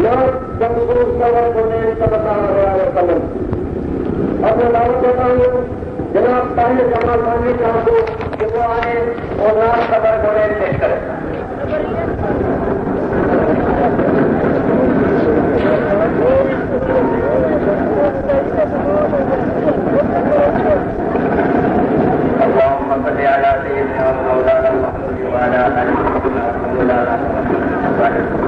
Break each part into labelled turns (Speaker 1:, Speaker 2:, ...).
Speaker 1: جب حضور صلی اللہ علیہ وسلم اپنے دعوت دیتا ہوں جناب طاہر جمال خانی صاحب کو کہ وہ آئے اور نام قبر گوڑے پیش کریں. اللهم صل على سيدنا مولانا محمد وعلى آل مولانا محمد.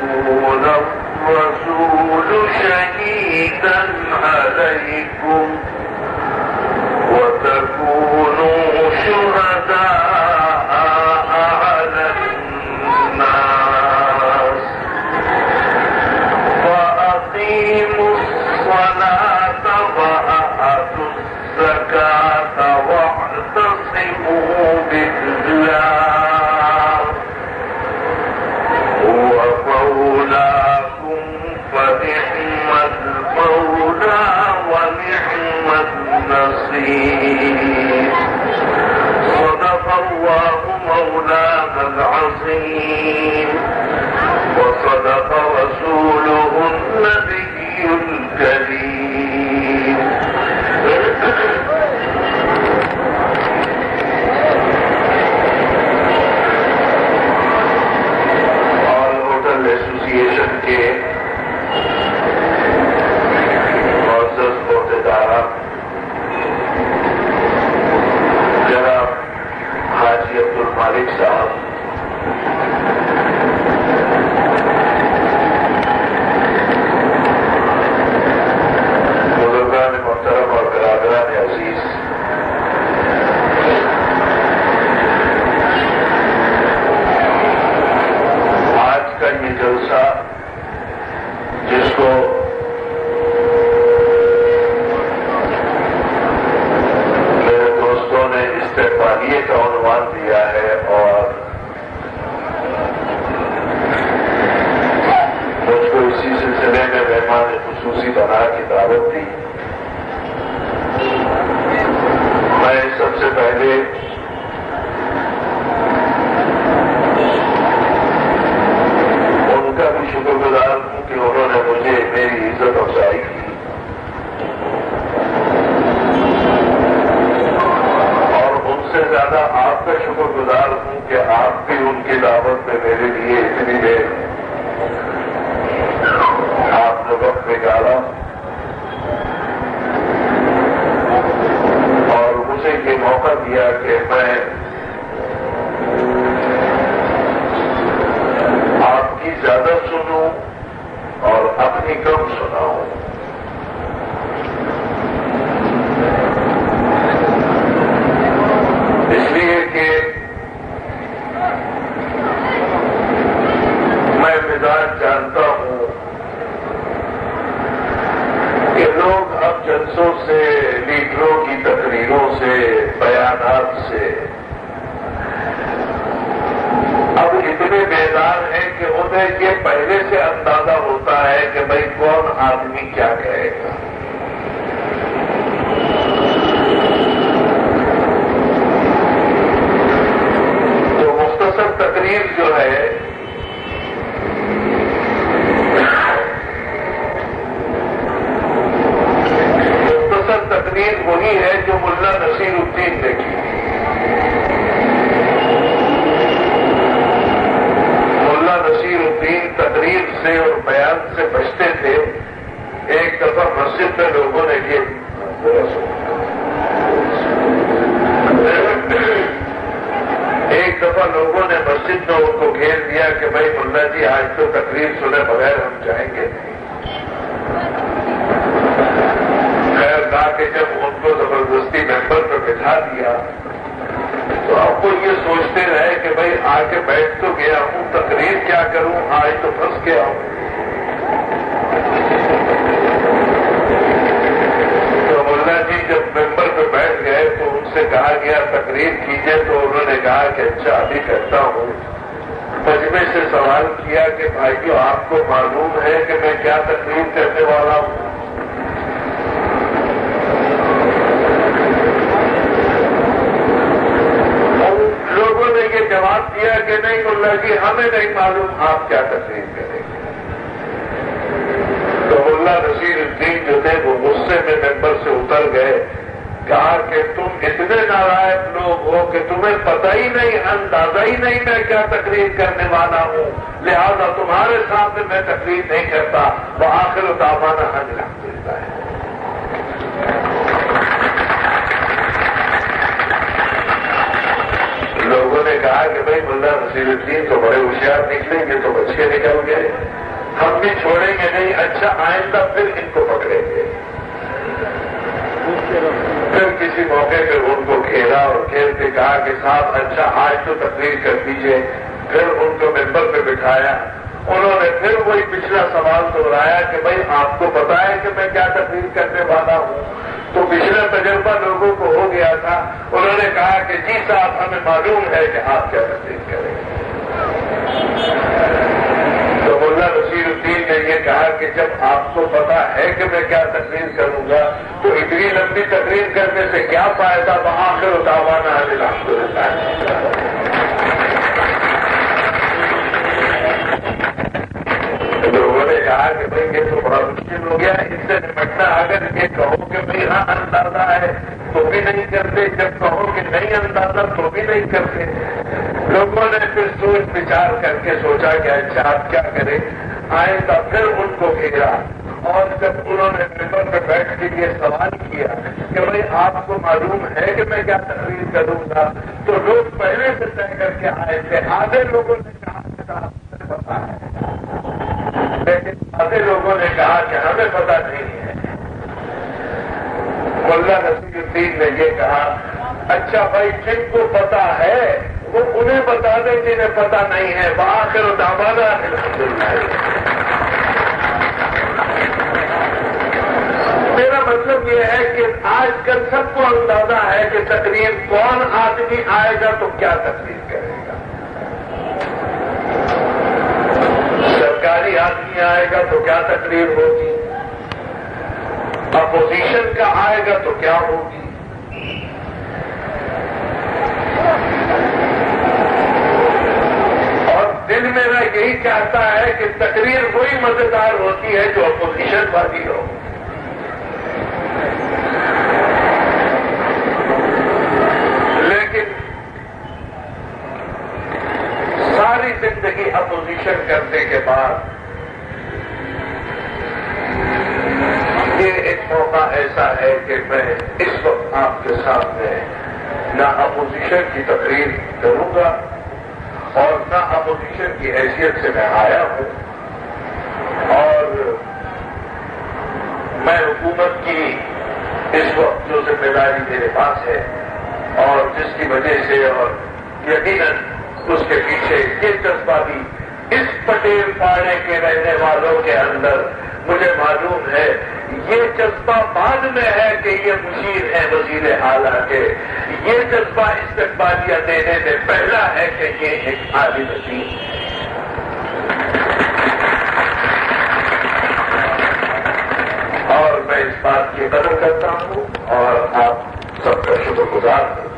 Speaker 2: ويكون الرسول شهيدا عليكم وتكونوا شهداء على الناس وأقيموا الصلاة وآتوا الزكاة واعتصموا بالله هو مولاكم فنعم المولى ونعم النصير صدق الله مولانا العظيم وصدق رسوله النبي الكريم. اور ہوٹل ایسوسیشن کے معزز عہدیدار جناب حاجی عبدالمالک صاحب، بزرگان محترم اور برادران عزیز، آج کا یہ جلسہ جس کو میرے دوستوں نے استقبالیے کا عنوان دیا ہے اور مجھ کو اسی سلسلے میں مہمان خصوصی بنا کے دعوت دی، میں سب سے پہلے ان کا بھی شکر گزار ہوں کہ انہوں نے مجھے میری عزت افزائی کی اور ان سے زیادہ آپ کا شکر گزار ہوں کہ آپ بھی ان کی دعوت میں میرے لیے اتنی دیر آپ نے وقت نکالا اور مجھے یہ موقع دیا کہ میں آپ کی زیادہ سنوں اور اپنی کم سناؤں۔ اس لیے کہ میں مزاج جانتا ہوں کہ لوگ اب جلسوں سے، لیڈروں کی تقریروں سے، بیانات سے اب اتنے بیدار ہیں کہ انہیں یہ پہلے سے اندازہ ہوتا ہے کہ بھئی کون آدمی کیا کہے گا۔ تو مختصر تقریر جو ہے تقریر وہی ہے جو ملا نصیر الدین نے کی۔ ملا نصیر الدین تقریر سے اور بیان سے بچتے تھے۔ ایک دفعہ مسجد میں لوگوں نے مسجد میں ان کو گھیر دیا کہ بھائی ملا جی آج تو تقریر سنے بغیر ہم جائیں گے نہیں۔ کہ جب ان کو زبردستی ممبر پہ بٹھا دیا تو اب وہ یہ سوچتے رہے کہ بھائی آ کے بیٹھ تو گیا ہوں، تقریر کیا کروں، آج تو پھنس گیا ہوں۔ تو ملا جی جب ممبر پہ بیٹھ گئے تو ان سے کہا گیا تقریر کیجئے، تو انہوں نے کہا کہ اچھا ابھی کرتا ہوں۔ مجمع سے سوال کیا کہ بھائیو آپ کو معلوم ہے کہ میں کیا تقریر کرنے والا ہوں؟ جواب دیا کہ نہیں ملا جی ہمیں نہیں معلوم آپ کیا تقریر کریں گے۔ تو ملا نصیر الدین جو تھے وہ غصے میں ممبر سے اتر گئے، کہا کہ تم اتنے نالائق لوگ ہو کہ تمہیں پتہ ہی نہیں، اندازہ ہی نہیں میں کیا تقریر کرنے والا ہوں، لہذا تمہارے سامنے میں تقریر نہیں کرتا۔ وہ آخر دعوانا الحمدللہ ہے۔ لوگوں نے کہا کہا کہ بھائی ملا نصیر الدین تو بڑے ہوشیار نکلیں گے تو بچے نکل گئے، ہم بھی چھوڑیں گے نہیں، اچھا آئندہ پھر ان کو پکڑیں گے۔ پھر کسی موقع پہ ان کو کھیلا اور کھیل کے کہا کہ صاحب اچھا آج تو تقریر کر دیجئے، پھر ان کو ممبر پہ بٹھایا، انہوں نے پھر وہی پچھلا سوال دہرایا کہ بھائی آپ کو پتا ہے کہ میں کیا تقریر کرنے والا ہوں؟ تو پچھلا تجربہ لوگوں کو ہو گیا تھا، انہوں نے کہا کہ جی صاحب ہمیں معلوم ہے کہ آپ کیا تقریر کریں گے۔ تو ملا نصیر الدین نے یہ کہا کہ جب آپ کو پتا ہے کہ میں کیا تقریر کروں گا تو اتنی لمبی تقریر کرنے سے کیا فائدہ، بآخر دعوانا ان الحمدللہ۔ لوگوں نے کہا کہ بھائی یہ تو بڑا مشکل ہو گیا، اس سے نمٹنا، اگر یہ کہو کہ بھائی ہاں اندازہ ہے تو بھی نہیں کرتے، جب کہو کہ نہیں اندازہ تو بھی نہیں کرتے۔ لوگوں نے پھر سوچ وچار کر کے سوچا کہ اچھا آپ کیا کریں، آئندہ پھر ان کو گھیرا اور جب انہوں نے ممبر پہ بیٹھ کے یہ سوال کیا کہ بھائی آپ کو معلوم ہے کہ میں کیا تقریر کروں گا، تو لوگ پہلے سے طے کر کے آئے تھے۔ آدھے لوگوں نے کہا کہ آپ کو پتا ہے، لیکن آدھے لوگوں نے کہا کہ ہمیں پتا نہیں ہے۔ ملا نصیر الدین نے یہ کہا اچھا بھائی جن کو پتا ہے وہ انہیں بتا دیں جنہیں پتا نہیں ہے، بآخر دعوانا الحمدللہ۔ میرا مطلب یہ ہے کہ آج کل سب کو اندازہ ہے کہ تقریر کون آدمی آئے گا تو کیا تقریر کرے گا، سرکاری آدمی آئے گا تو کیا تقریر ہوگی، اپوزیشن کا آئے گا تو کیا ہوگی۔ اور دل میرا یہی چاہتا ہے کہ تقریر وہی مزیدار ہوتی ہے جو اپوزیشن والی ہو، لیکن ساری زندگی اپوزیشن کرنے کے بعد یہ ایک موقع ایسا ہے کہ میں اس وقت آپ کے سامنے نہ اپوزیشن کی تقریر کروں گا اور نہ اپوزیشن کی حیثیت سے میں آیا ہوں، اور میں حکومت کی اس وقت جو ذمہ داری میرے پاس ہے اور جس کی وجہ سے اور یقیناً اس کے پیچھے یہ جذبہ بھی اس پٹیل پاڑے کے رہنے والوں کے اندر مجھے معلوم ہے، یہ جذبہ بعد میں ہے کہ یہ مشیر ہے وزیر اعلیٰ کے، یہ جذبہ استقبالیہ دینے میں پہلا ہے کہ یہ ایک عالی وزیر ہے۔ اور میں اس بات کی قدر کرتا ہوں اور آپ سب کا شکر گزار ہوں۔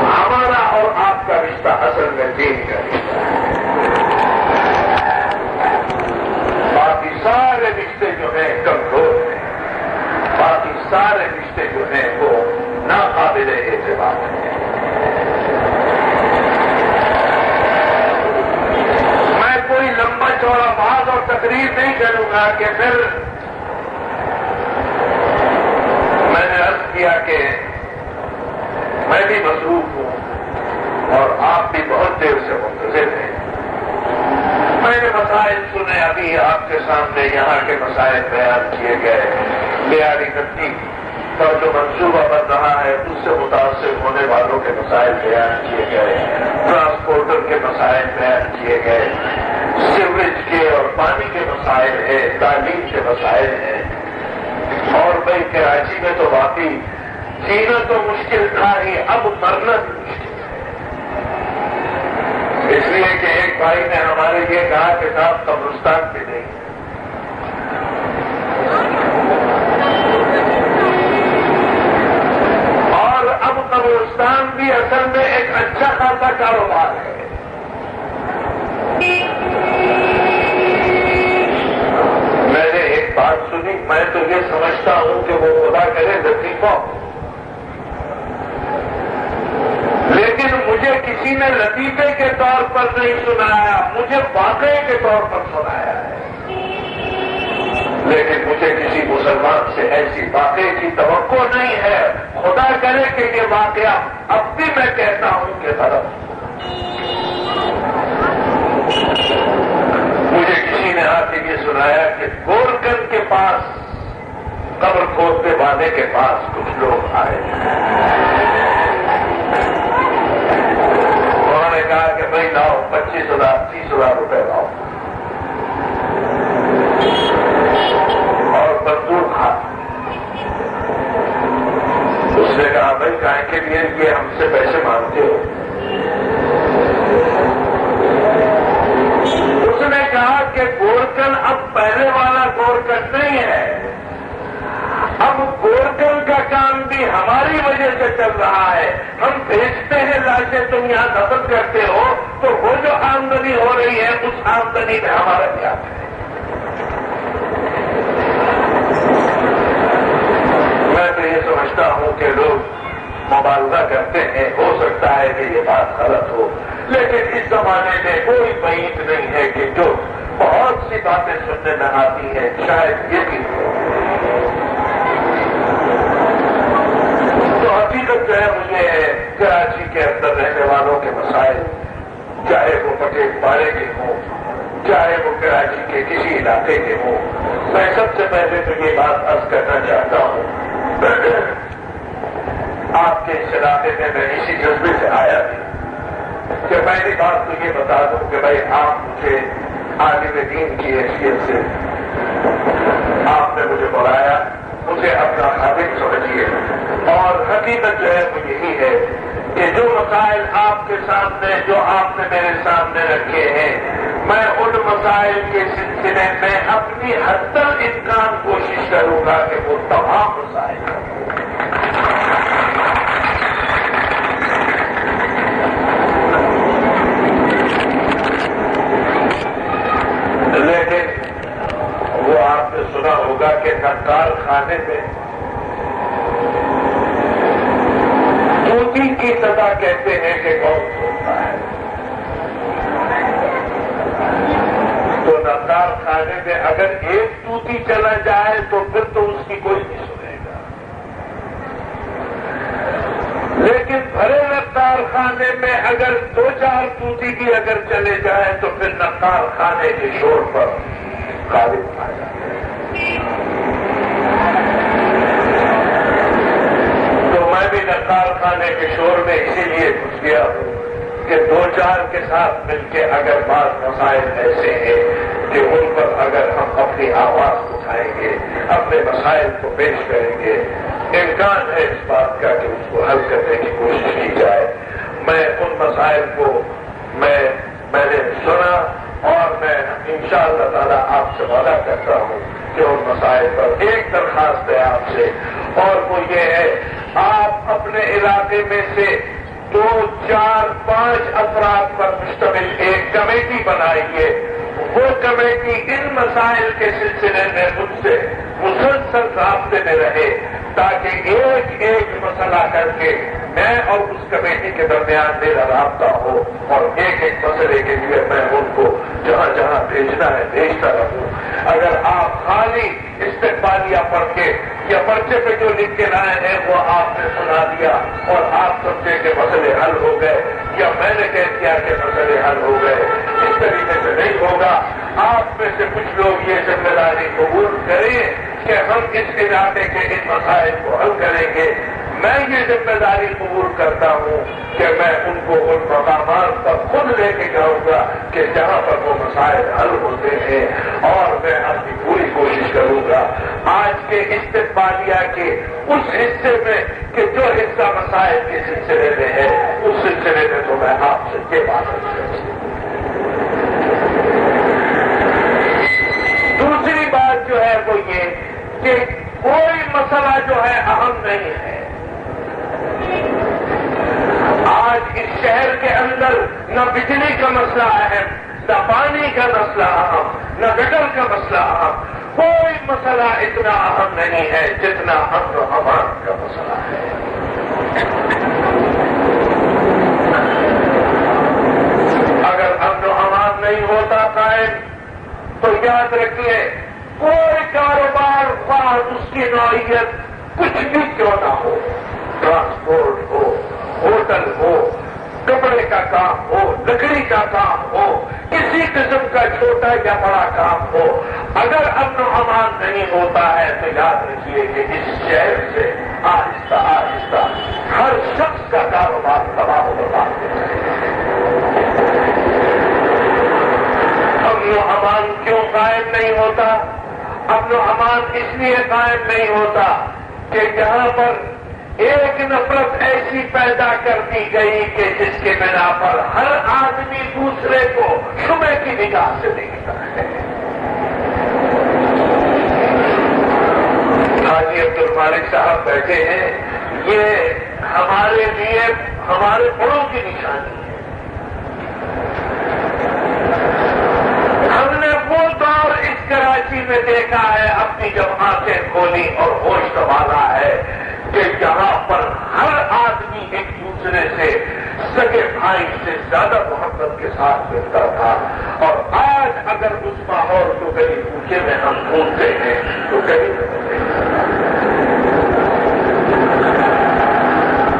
Speaker 2: ہمارا اور آپ کا رشتہ اصل میں دین کا رشتہ ہے، باقی سارے رشتے جو ہیں کمزور ہیں، باقی سارے رشتے جو ہیں وہ ناقابل اعتماد ہیں۔ میں کوئی لمبا چوڑا بات اور تقریر نہیں کروں گا کہ پھر میں نے عرض کیا کہ میں بھی مصروف ہوں اور آپ بھی بہت دیر سے منتظر ہیں۔ میں نے مسائل سنے، ابھی آپ کے سامنے یہاں کے مسائل بیان کیے گئے، معیاری نقطی پر جو منصوبہ بن رہا ہے اس سے متاثر ہونے والوں کے مسائل بیان کیے گئے، ٹرانسپورٹر کے مسائل بیان کیے گئے، سیوریج کے اور پانی کے مسائل ہیں، تعلیم کے مسائل ہیں، اور بھائی کراچی میں تو واقعی جینا تو مشکل تھا ہی، اب مرنا بھی مشکل ہے، اس لیے کہ ایک بھائی نے ہمارے یہ کہا کہ صاحب قبرستان بھی نہیں، اور اب قبرستان بھی اصل میں ایک اچھا خاصا کاروبار ہے۔ میں نے ایک بات سنی، میں تو یہ سمجھتا ہوں کہ وہ خدا کرے لطیفہ، لیکن مجھے کسی نے لطیفے کے طور پر نہیں سنایا، مجھے واقعے کے طور پر سنایا ہے۔ لیکن مجھے کسی مسلمان سے ایسی واقعے کی توقع نہیں ہے. خدا کرے کہ یہ واقعہ اب بھی میں کہتا ہوں کہ غلط. مجھے کسی نے آ کے یہ سنایا کہ گورکن کے پاس قبر کھودنے والے کے پاس کچھ لوگ آئے. انہوں نے کہا کہ بھائی لاؤ 25,000 30,000 روپے لاؤ اور بندوق ہاتھ. اس نے کہا بھائی کائے کے لیے یہ ہم سے پیسے مانگتے ہو؟ اس نے کہا کہ گورکن اب پہلے والا گورکن نہیں ہے. اب گورکن کا کام بھی ہماری وجہ سے چل رہا ہے. ہم بھیجتے ہیں لاشیں, تم یہاں دفن کرتے ہو, تو وہ جو آمدنی ہو رہی ہے اس آمدنی میں ہمارا کیا ہے؟ میں تو یہ سمجھتا ہوں کہ لوگ مبالغہ کرتے ہیں. ہو سکتا ہے کہ یہ بات غلط ہو, لیکن اس زمانے میں کوئی بعید نہیں ہے کہ جو بہت سی باتیں سننے میں آتی ہیں شاید یہ بھی ہو. تو حقیقت جو ہے مجھے کراچی کے اندر رہنے والوں کے مسائل, چاہے وہ پٹیل پاڑے کے ہوں, چاہے وہ کراچی کے کسی علاقے کے ہوں, میں سب سے پہلے تو یہ بات عرض کرنا چاہتا ہوں. آپ کے اس علاقے میں اسی جذبے سے آیا تھا کہ پہلی بات تو یہ بتا دوں کہ بھائی آپ مجھے عالم دین کی حیثیت سے آپ نے مجھے بلایا, مجھے اپنا خادم سمجھیے. اور حقیقت جو ہے وہ یہی ہے کہ جو مسائل آپ کے سامنے, جو آپ نے میرے سامنے رکھے ہیں, میں ان مسائل کے سلسلے میں اپنی حد تک امکان کوشش کروں گا کہ وہ تمام مسائل لیکن وہ آپ نے سنا ہوگا کہ نقال خانے میں توتی کی سزا کہتے ہیں کہ کون سنتا ہے. تو نقال خانے میں اگر ایک توتی چلا جائے تو پھر تو اس کی کوئی نہیں سنے گا, لیکن بھرے نقال خانے میں اگر 2-4 توتی بھی اگر چلے جائیں تو پھر نقال خانے کے شور پر غالب آ جائے. بھی نقال خانے کے شور میں اسی لیے گھس گیا کہ 2-4 کے ساتھ مل کے اگر بعض مسائل ایسے ہیں کہ ان پر اگر ہم اپنی آواز اٹھائیں گے, اپنے مسائل کو پیش کریں گے, امکان ہے اس بات کا کہ اس کو حل کرنے کی کوشش کی جائے. میں ان مسائل کو میں نے سنا اور میں انشاءاللہ تعالیٰ آپ سے وعدہ کرتا ہوں کہ ان مسائل پر ایک درخواست ہے آپ سے, اور وہ یہ ہے آپ اپنے علاقے میں سے 2-4-5 افراد پر مشتمل ایک کمیٹی بنائیے. وہ کمیٹی ان مسائل کے سلسلے میں مجھ سے مسلسل رابطے میں رہے تاکہ ایک ایک مسئلہ کر کے میں اور اس کمیٹی کے درمیان میرا رابطہ ہو اور ایک ایک مسئلے کے لیے میں ان کو جہاں جہاں بھیجنا ہے بھیجتا رہوں. اگر آپ خالی استقبالیہ پڑھ کے یا پرچے پہ جو لکھ کے لائے ہیں وہ آپ نے سنا دیا اور آپ سمجھے کہ مسئلے حل ہو گئے, یا میں نے کہہ دیا کہ مسئلے حل ہو گئے, اس طریقے سے نہیں ہوگا. آپ میں سے کچھ لوگ یہ ذمہ داری قبول کریں کہ ہم اس علاقے کے ان مسائل کو حل کریں گے. میں یہ ذمہ داری قبول کرتا ہوں کہ میں ان کو ان مقامات پر خود لے کے جاؤں گا کہ جہاں پر وہ مسائل حل ہوتے ہیں, اور میں اپنی پوری کوشش کروں گا آج کے استقبالیہ کے اس حصے میں کہ جو حصہ مسائل کے سلسلے میں ہے اس سلسلے میں تو میں آپ سے یہ بات کروں. دوسری بات جو ہے وہ یہ کہ کوئی مسئلہ جو ہے اہم نہیں ہے. آج اس شہر کے اندر نہ بجلی کا مسئلہ اہم, نہ پانی کا مسئلہ اہم, نہ گٹر کا مسئلہ اہم. کوئی مسئلہ اتنا اہم نہیں ہے جتنا امن و امان کا مسئلہ ہے. اگر امن و امان نہیں ہوتا قائم تو یاد رکھیے کوئی کاروبار خواہ اس کی نوعیت کچھ بھی کیوں نہ ہو، ٹرانسپورٹ ہو، ہوٹل ہو، کپڑے کا کام ہو، لکڑی کا کام ہو، کسی قسم کا چھوٹا یا بڑا کام ہو، اگر امن و امان نہیں ہوتا ہے تو یاد رکھیے کہ اس شہر سے آہستہ آہستہ ہر شخص کا کاروبار تباہ و برباد ہو جائے گا۔ امن و امان کیوں قائم نہیں ہوتا؟ امن و امان اس لیے قائم نہیں ہوتا کہ یہاں پر ایک نفرت ایسی پیدا کر دی گئی کہ جس کے بنا پر ہر آدمی دوسرے کو شبہ کی نگاہ سے دیکھتا ہے۔ حاجی عبد المالک صاحب بیٹھے ہیں، یہ ہمارے لیے ہمارے بڑوں کی نشانی ہے۔ ہم نے وہ دور اس کراچی میں دیکھا ہے، اپنی جب آنکھیں کھولی اور ہوش سنبھالا ہے کہ یہاں پر ہر آدمی ایک دوسرے سے سگے بھائی سے زیادہ محبت کے ساتھ ملتا تھا، اور آج اگر اس ماحول کو کہیں پوچھے میں ہم ڈھونڈتے ہیں تو کہیں نہیں۔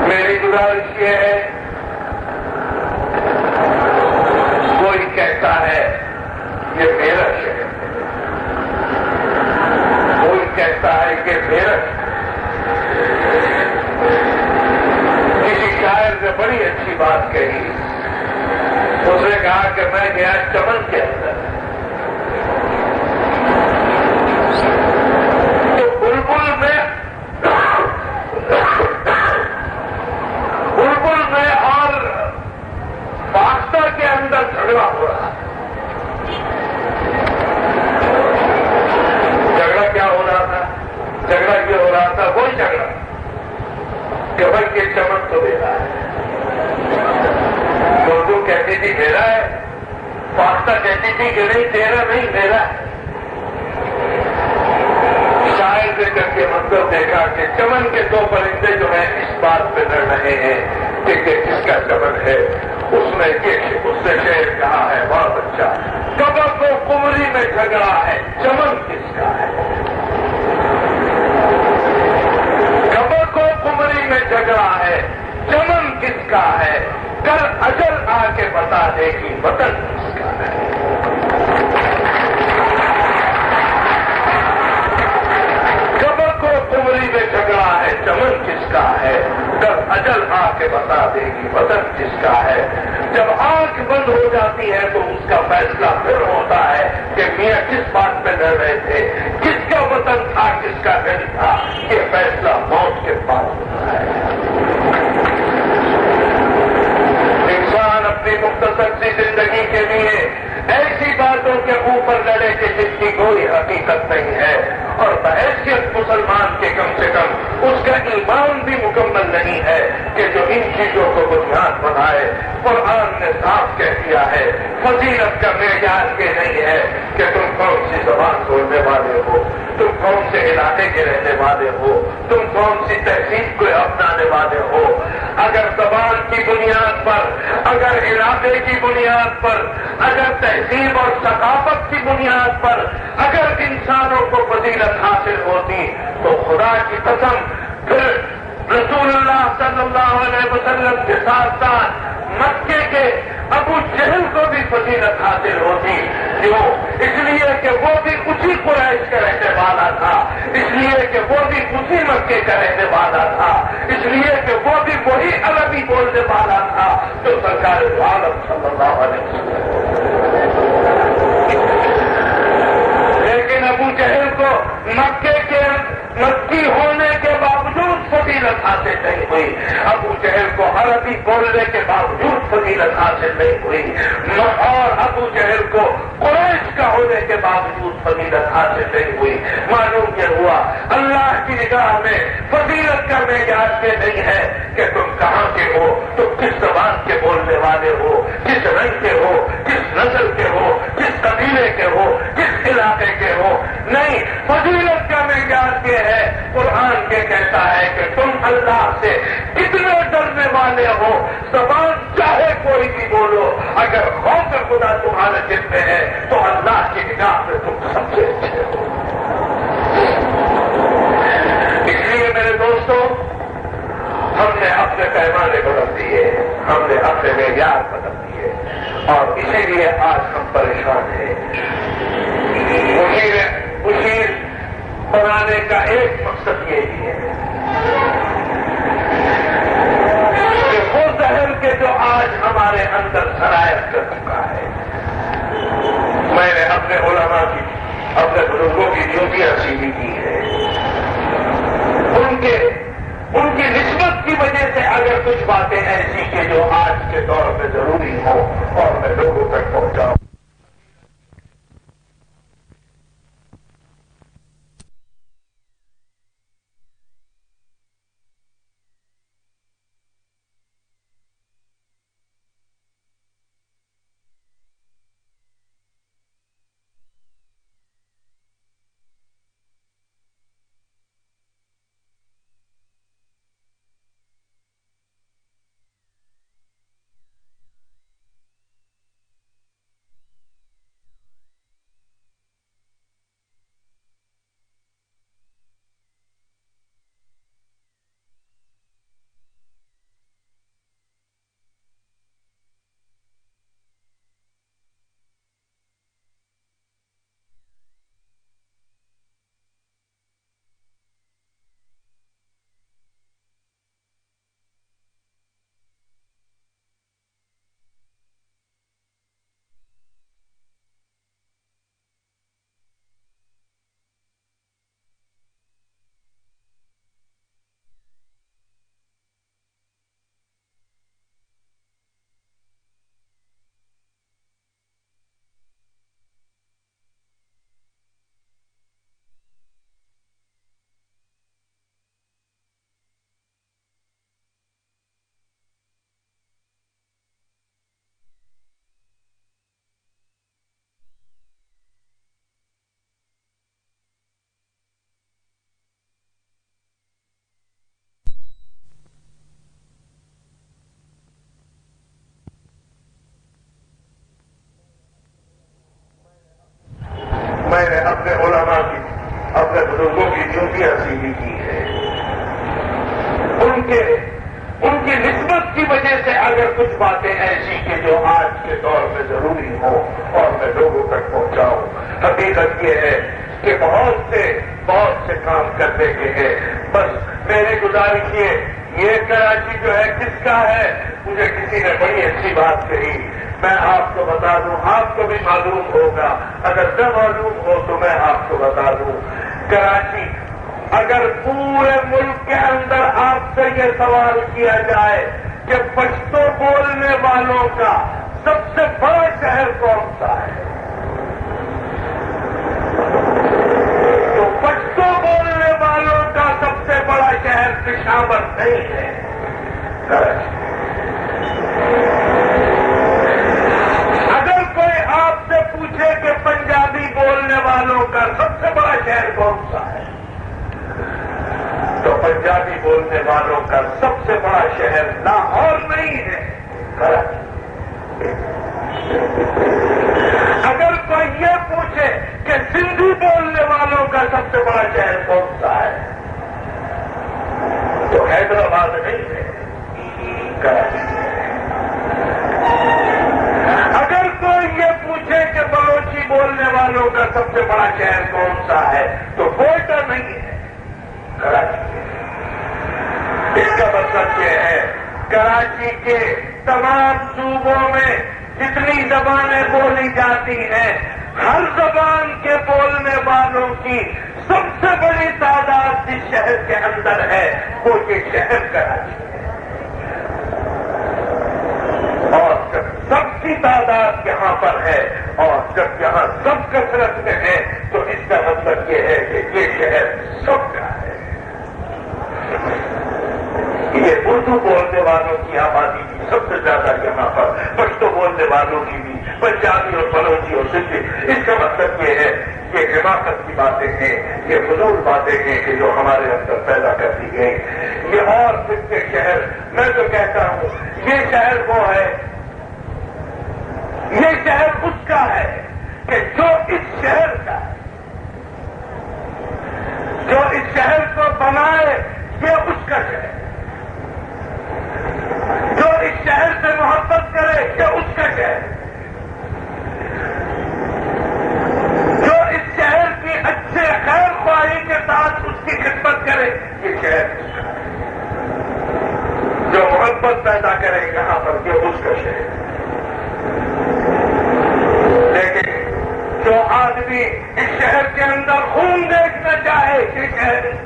Speaker 2: میری گزارش یہ ہے، کوئی کہتا ہے یہ میرا شہر ہے، کوئی کہتا ہے کہ میرا شہر۔ کسی شاعر نے بڑی اچھی بات کہی، اس نے کہا کہ میں گیا چمن کے اندر تو بلبل میں اور باختہ کے اندر جھگڑا ہو رہا۔ جھگڑا کیا ہو رہا تھا؟ جھگڑا یہ ہو رہا تھا، وہی جھگڑا کہ بھائی یہ چمن تو میرا ہے، اردو کہتی تھی میرا ہے، فاختہ کہتی تھی کہ نہیں تیرا نہیں میرا ہے۔ شاعر نے کر کے مطلب دیکھا کہ چمن کے دو پرندے جو ہیں اس بات پہ لڑ رہے ہیں کہ کس کا چمن ہے۔ اس نے شعر کہا ہے بہت اچھا، کبر کو کمری میں جھگڑا ہے، چمن کس کا ہے؟ کبر کو کمری میں جھگڑا ہے، چمن کس کا ہے؟ کل اجل آ کے بتا دے گی وطن کس کا ہے۔ کبر کو کمری میں جھگڑا ہے، چمن کس کا ہے؟ کل اجل آ کے بتا دے گی وطن کس کا ہے۔ جب آنکھ بند ہو جاتی ہے تو اس کا فیصلہ پھر ہوتا ہے کہ میاں کس بات پہ لڑ رہے تھے، کس کا وطن تھا کس کا دل تھا، یہ فیصلہ موت کے بعد ہوتا ہے۔ انسان اپنی مختصر سی زندگی کے لیے ایسی باتوں کے اوپر لڑے کہ جس کی کوئی حقیقت نہیں ہے، اور بحیثیت مسلمان کے کم سے کم اس کا ایمان بھی مکمل نہیں ہے کہ جو ان چیزوں کو بنیاد بنائے۔ قرآن نے صاف کہہ دیا ہے، فضیلت کا معیار یہ نہیں ہے کہ تم کون سی زبان بولنے والے ہو، تم کون سے علاقے کے رہنے والے ہو، تم کون سی تہذیب کو اپنانے والے ہو۔ اگر زبان کی بنیاد پر، اگر علاقے کی بنیاد پر، اگر تہذیب اور ثقافت کی بنیاد پر اگر انسانوں کو فضیلت حاصل ہوتی تو خدا کی قسم پھر رسول اللہ صلی اللہ علیہ وسلم کے ساتھ ساتھ مکے کے ابو جہل کو بھی فضیلت حاصل ہوتی۔ کیوں؟ اس لیے کہ وہ بھی اسی قریش کا رہنے والا تھا، اس لیے کہ وہ بھی اسی مکے کا رہنے والا تھا، اس لیے کہ وہ بھی وہی عربی بولنے والا تھا جو سرکار دو عالم صلی اللہ علیہ وسلم۔ لیکن ابو جہل کو مکے کے مکی ہونے کے باوجود فضیلت حاصل نہیں ہوئی، ابو جہل کو عربی بولنے کے باوجود فضیلت حاصل نہیں ہوئی، اور ابو جہل کو قریش کا ہونے کے باوجود فضیلت حاصل نہیں ہوئی۔ معلوم یہ ہوا اللہ کی نگاہ میں فضیلت کا معیار یہ نہیں ہے کہ تم کہاں کے ہو، تم کس زبان کے بولنے والے ہو، کس رنگ کے ہو، کس نسل کے ہو، کس قبیلے کے ہو، کس علاقے کے ہو۔ نہیں، فضیلت کا معیار یہ ہے، قرآن یہ کہتا ہے کہ تم اللہ سے کتنے ڈرنے والے ہو، زبان چاہے کوئی بھی بولو، اگر خوف خدا تمہارے دل میں ہے تو اللہ کی نگاہ میں تم سب سے اچھے ہو۔ بدل دیے اور اسی لیے آج ہم پریشان ہیں۔ مشیر بنانے کا ایک مقصد یہ بھی ہے کہ وہ زہر کے جو آج ہمارے اندر سرایت کر چکا ہے۔ میں نے اپنے علماء کی، اپنے بزرگوں کی ڈیوٹیاں سیدھی کی ہے، ان کی نسبت کی وجہ سے اگر کچھ باتیں ایسی کہ جو آج کے دور میں ضروری ہو اور میں لوگوں تک پہنچاؤں۔ میں نے اپنے علماء کی، اپنے بزرگوں کی ڈیوٹیاں سیدھی کی ہے، ان کی نسبت کی وجہ سے اگر کچھ باتیں ایسی کہ جو آج کے دور میں ضروری ہو اور میں لوگوں تک پہنچاؤں۔ حقیقت یہ ہے کہ بہت سے کام کرنے کے ہیں، بس میری گزارش یہ کراچی جو ہے کس کا ہے؟ مجھے کسی نے بڑی اچھی بات کہی، میں آپ کو بتا دوں، آپ کو بھی معلوم ہوگا، اگر نہ معلوم ہو تو میں آپ کو بتا دوں۔ کراچی، اگر پورے ملک کے اندر آپ سے یہ سوال کیا جائے کہ پشتو بولنے والوں کا سب سے بڑا شہر کون سا ہے، تو پشتو بولنے والوں کا سب سے بڑا شہر پشاور نہیں ہے، کراچی۔ اگر کوئی آپ سے پوچھے کہ پنجابی بولنے والوں کا سب سے بڑا شہر کون سا ہے، تو پنجابی بولنے والوں کا سب سے بڑا شہر لاہور نہیں ہے، کراچی۔ اگر کوئی یہ پوچھے کہ سندھی بولنے والوں کا سب سے بڑا شہر کون سا ہے، تو حیدرآباد نہیں ہے، کراچی ہے۔ اگر کوئی یہ پوچھے کہ بلوچی بولنے والوں کا سب سے بڑا شہر کون سا ہے، تو کوئٹہ نہیں ہے، کراچی ہے۔ اس کا مطلب یہ ہے کراچی کے تمام صوبوں میں جتنی زبانیں بولی جاتی ہیں، ہر زبان کے بولنے والوں کی سب سے بڑی تعداد جس شہر کے اندر ہے وہ یہ شہر کراچی ہے، اور جب سب کی تعداد یہاں پر ہے اور جب یہاں سب کثرت میں ہے تو اس کا مطلب یہ ہے کہ یہ شہر سب کا ہے۔ یہ اردو بولنے والوں کی آبادی بھی سب سے زیادہ یہاں پر، پشتو بولنے والوں کی بھی، پنجابی اور بلوچی اور سندھی۔ اس کا مطلب یہ ہے کہ حماقت کی باتیں ہیں، یہ فضول باتیں ہیں کہ جو ہمارے اندر پیدا کر دی گئی۔ یہ اور پھر کے شہر، میں تو کہتا ہوں یہ شہر وہ ہے، یہ شہر اس کا ہے کہ جو اس شہر کا ہے، جو اس شہر کو بنائے یہ اس کا شہر، جو اس شہر سے محبت کرے یہ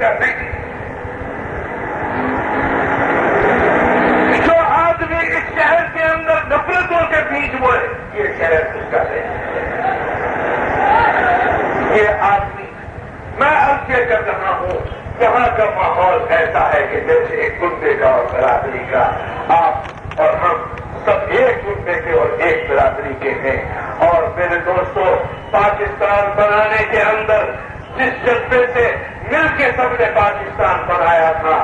Speaker 2: کا نہیں. جو آدمی اس شہر کے اندر نفرتوں کے بیچ ہوئے یہ شہر اس کا نہیں. یہ آدمی میں اب یہ کر رہا ہوں یہاں کا ماحول ایسا ہے کہ جیسے ایک کنبے کا اور برادری کا آپ اور ہم سب ایک کنبے کے اور ایک برادری کے ہیں. اور میرے دوستوں پاکستان بنانے کے اندر جس جذبے سے مل کے سب نے پاکستان بنایا تھا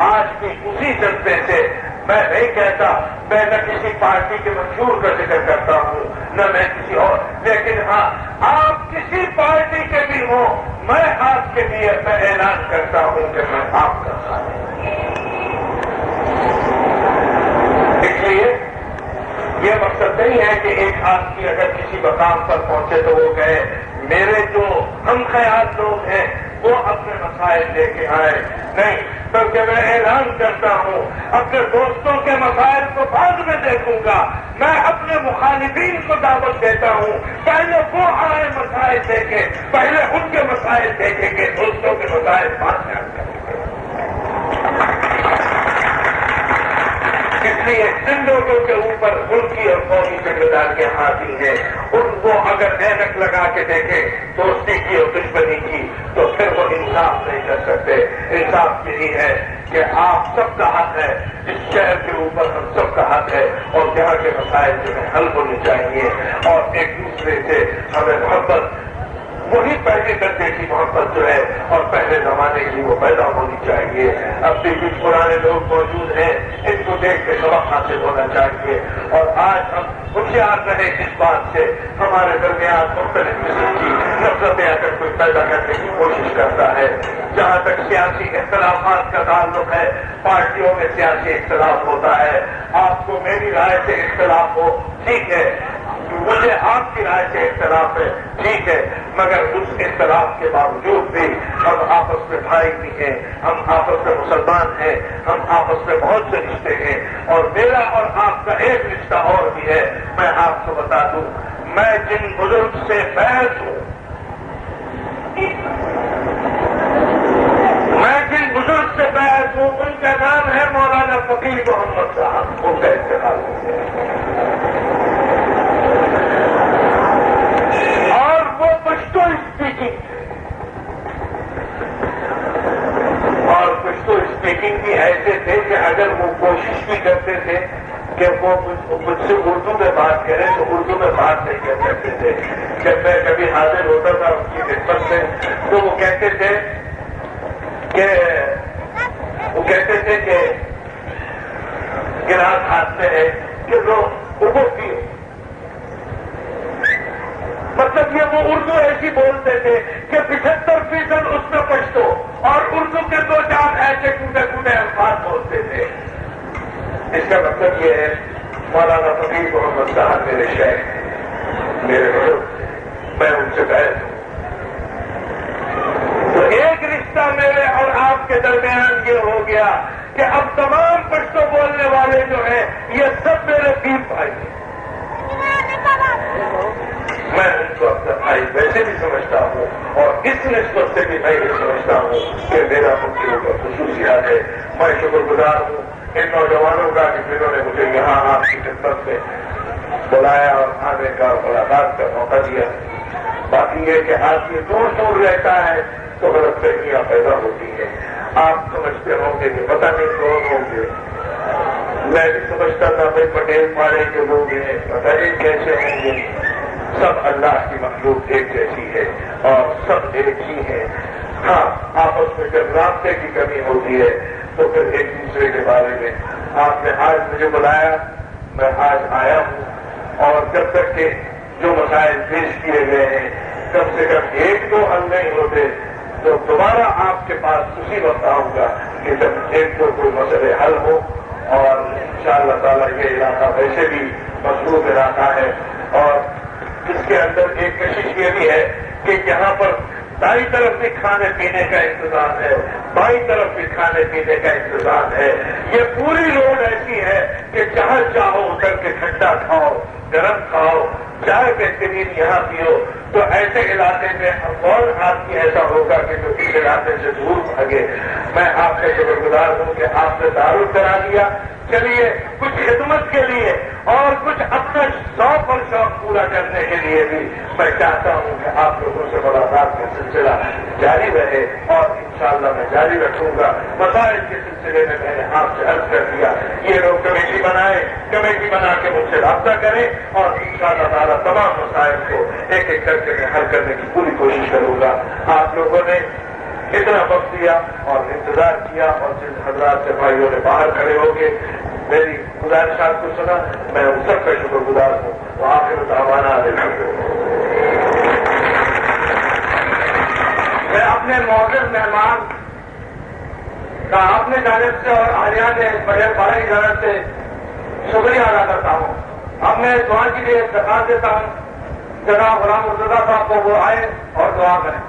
Speaker 2: آج کی اسی جذبے سے میں نہیں کہتا میں نہ کسی پارٹی کے منشور کا ذکر کرتا ہوں نہ میں کسی اور لیکن ہاں آپ کسی پارٹی کے بھی ہوں میں آپ کے لیے میں اعلان کرتا ہوں کہ میں آپ کا ساتھ ہوں. اس لیے یہ مقصد نہیں ہے کہ ایک آدمی اگر کسی مقام پر پہنچے تو وہ کہے میرے جو ہم خیال لوگ ہیں وہ اپنے مسائل لے کے آئے. نہیں بلکہ میں اعلان کرتا ہوں اپنے دوستوں کے مسائل کو بعد میں دیکھوں گا. میں اپنے مخالفین کو دعوت دیتا ہوں پہلے وہ آئے مسائل دیکھیں پہلے ان کے مسائل دیکھیں گے دوستوں کے مسائل بعد میں کریں گے. اس لیے جن لوگوں کے اوپر ملکی اور قومی ذمہ داریاں آتی ہیں ان کو اگر اینک لگا کے دیکھیں دوستی کی اور دشمنی کی تو پھر وہ انصاف نہیں کر سکتے. انصاف یہی ہے کہ آپ سب کا حق ہے اس شہر کے اوپر ہم سب کا حق ہے اور یہاں کے مسائل جو ہے حل ہونی چاہیے اور ایک دوسرے سے ہمیں محبت وہی پہلے درجے کی محبت جو ہے اور پہلے زمانے کی وہ پیدا ہونی چاہیے. اب بھی کچھ پرانے لوگ موجود ہیں ان کو دیکھ کے سبق حاصل ہونا چاہیے اور آج ہم ہوشیار رہے اس بات سے ہمارے درمیان مختلف قسم کی نفرتیں اگر کوئی پیدا کرنے کی کوشش کرتا ہے. جہاں تک سیاسی اختلافات کا تعلق ہے پارٹیوں میں سیاسی اختلاف ہوتا ہے. آپ کو میری رائے سے اختلاف ہو ٹھیک ہے مجھے آپ کی رائے سے اختلاف ہے ٹھیک ہے مگر اس اختلاف کے باوجود بھی ہم آپس میں بھائی بھی ہیں ہم آپس میں مسلمان ہیں ہم آپس میں بہت سے رشتے ہیں اور میرا اور آپ کا ایک رشتہ اور بھی ہے. میں آپ کو بتا دوں میں جن بزرگ سے بیعت ہوں میں جن بزرگ سے بیعت ہوں ان کا نام ہے مولانا فقیر محمد صاحب. ان کا انتقال ہو گیا اور وہ پشتو اسپیکنگ بھی ایسے تھے کہ اگر وہ کوشش بھی کرتے تھے کہ وہ مجھ سے اردو میں بات کریں تو اردو میں بات نہیں کر سکتے تھے. جب میں کبھی حاضر ہوتا تھا ان کی خدمت میں تو وہ کہتے تھے کہ گلاس ہاتھ میں ہے کہ لوگ اردو پیو. مطلب یہ وہ اردو ایسی بولتے تھے کہ 75% اس میں پشتو اور اردو کے 2-4 ایسے ٹوٹے الفاظ بولتے تھے. اس کا مطلب یہ ہے مولانا فقیر محمد صاحب میرے شیخ میرے بزرگ میں ان سے بیعت ہوں. تو ایک رشتہ میرے اور آپ کے درمیان یہ ہو گیا کہ اب تمام پشتو بولنے والے جو ہیں یہ سب میرے پیر بھائی ہیں. میں ان کو اپنا بھائی ویسے بھی سمجھتا ہوں اور اس نسبت سے بھی میں یہ سمجھتا ہوں کہ میرا ان کے اوپر خصوصیات ہے. میں شکر گزار ہوں ان نوجوانوں کا کہ جنہوں نے مجھے یہاں آپ کی خدمت میں بلایا اور آنے کا ملاقات کا موقع دیا. باقی یہ کہ آدمی دور دور رہتا ہے تو غلط فہمیاں پیدا ہوتی ہیں. آپ سمجھتے ہوں گے کہ پتہ نہیں کون ہوں گے. میں بھی سمجھتا تھا بھائی پٹیل پاڑے کے لوگ ہیں پتہ نہیں کیسے ہوں گے. سب اللہ کی مخلوق ایک جیسی ہے اور سب ایک ہی ہیں. ہاں آپس میں جب رابطے کی کمی ہوتی ہے تو پھر ایک دوسرے کے بارے میں آپ نے آج مجھے بلایا میں آج آیا ہوں اور جب تک کہ جو مسائل پیش کیے گئے ہیں کم سے کم 1-2 حل نہیں ہوتے تو دوبارہ آپ کے پاس اسی وقت آؤں گا کہ جب 1-2 کوئی مسئلے حل ہو. اور انشاءاللہ تعالیٰ یہ علاقہ ویسے بھی مضبوط علاقہ ہے اور اس کے اندر ایک کشش یہ بھی ہے کہ یہاں پر دائیں طرف بھی کھانے پینے کا انتظام ہے، بائیں طرف بھی کھانے پینے کا انتظام ہے۔ یہ پوری روڈ ایسی ہے کہ جہاں چاہو اتر کے ٹھنڈا کھاؤ، گرم کھاؤ، چائے بہترین یہاں پیو۔ تو ایسے علاقے میں کون آدمی ایسا ہوگا کہ جو اس علاقے سے دور بھاگے؟ میں آپ کا شکر گزار ہوں کہ آپ نے تعارف کرا دیا۔ چلیے کچھ خدمت کے لیے اور کچھ اپنا شوق اور شوق پورا کرنے کے لیے بھی میں چاہتا ہوں کہ آپ لوگوں سے ملاقات کا سلسلہ جاری رہے، اور انشاءاللہ میں جاری رکھوں گا۔ مسائل کے سلسلے میں میں نے آپ سے عرض کر دیا، یہ لوگ کمیٹی بنائیں، کمیٹی بنا کے مجھ سے رابطہ کریں، اور انشاءاللہ تعالیٰ تمام مسائل کو ایک ایک کر کے میں حل کرنے کی پوری کوشش کروں گا۔ آپ لوگوں نے اتنا وقت دیا اور انتظار کیا، اور جن حضرات سے بھائیوں نے باہر کھڑے ہو کے میری گزارشات کو سنا، میں ان سب کا شکر گزار ہوں۔ وہ آخر دعوانا
Speaker 1: میں اپنے معزز مہمان کا اپنے جانب سے اور اہلیہ نے بڑے بھائی جانب سے شکریہ ادا کرتا ہوں۔ اب میں دعا کے لیے درخواست دیتا ہوں جناب غلام مرتضیٰ صاحب کو وہ آئے اور دعا کریں۔